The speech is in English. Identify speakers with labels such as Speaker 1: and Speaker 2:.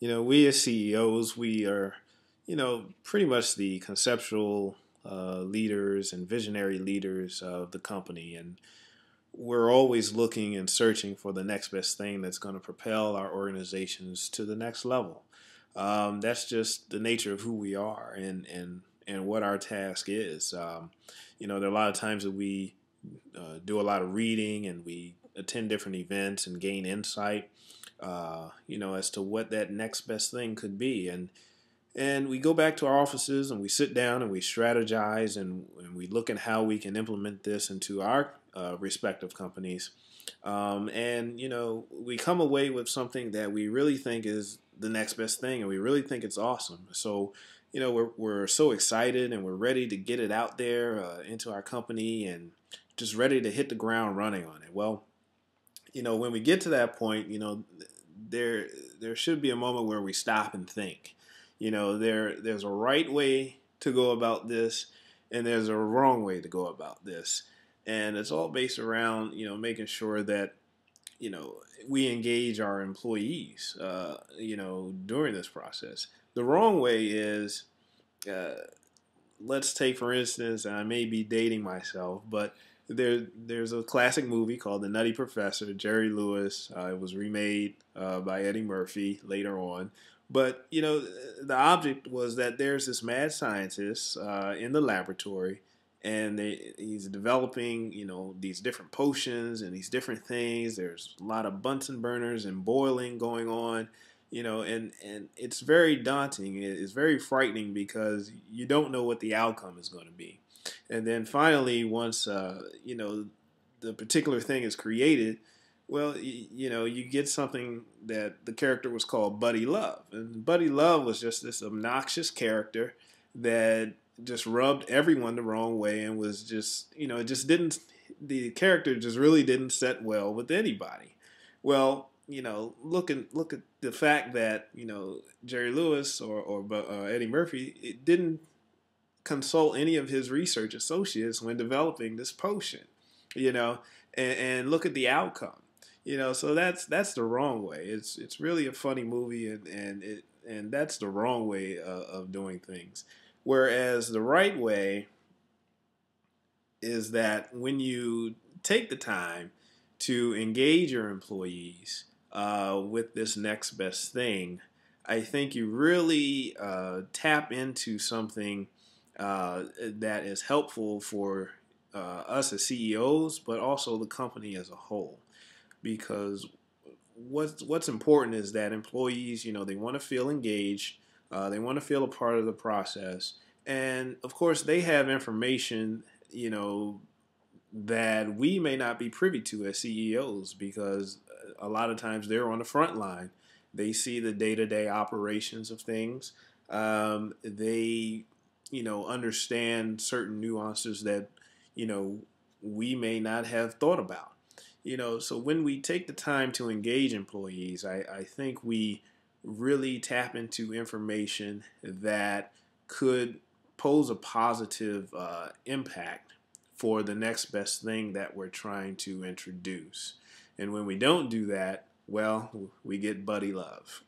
Speaker 1: We as CEOs, we are, pretty much the conceptual leaders and visionary leaders of the company. And we're always looking and searching for the next best thing that's going to propel our organizations to the next level. That's just the nature of who we are and what our task is. There are a lot of times that we do a lot of reading and we attend different events and gain insight, as to what that next best thing could be. And we go back to our offices and we sit down and we strategize and we look at how we can implement this into our respective companies. We come away with something that we really think is the next best thing and we really think it's awesome. So, we're so excited and we're ready to get it out there into our company and just ready to hit the ground running on it. Well, when we get to that point, there should be a moment where we stop and think. There's a right way to go about this, and there's a wrong way to go about this, and it's all based around making sure that we engage our employees, during this process. The wrong way is, let's take for instance, and I may be dating myself, but there's a classic movie called The Nutty Professor, Jerry Lewis. It was remade by Eddie Murphy later on. But, the object was that there's this mad scientist in the laboratory, and he's developing, these different potions and these different things. There's a lot of Bunsen burners and boiling going on, and it's very daunting. It's very frightening because you don't know what the outcome is going to be. And then finally, once the particular thing is created, well, you get something that the character was called Buddy Love, and Buddy Love was just this obnoxious character that just rubbed everyone the wrong way and was just, it just didn't. The character just really didn't set well with anybody. Well, look at the fact that Jerry Lewis or Eddie Murphy, it didn't consult any of his research associates when developing this potion, and look at the outcome, so that's the wrong way. It's really a funny movie, and that's the wrong way of doing things. Whereas the right way is that when you take the time to engage your employees with this next best thing, I think you really tap into something that is helpful for us as CEOs, but also the company as a whole. Because what's important is that employees, they want to feel engaged, they want to feel a part of the process, and of course they have information, that we may not be privy to as CEOs, because a lot of times they're on the front line. They see the day-to-day operations of things. They understand certain nuances that, we may not have thought about. So when we take the time to engage employees, I think we really tap into information that could pose a positive impact for the next best thing that we're trying to introduce. And when we don't do that, well, we get Buddy Love.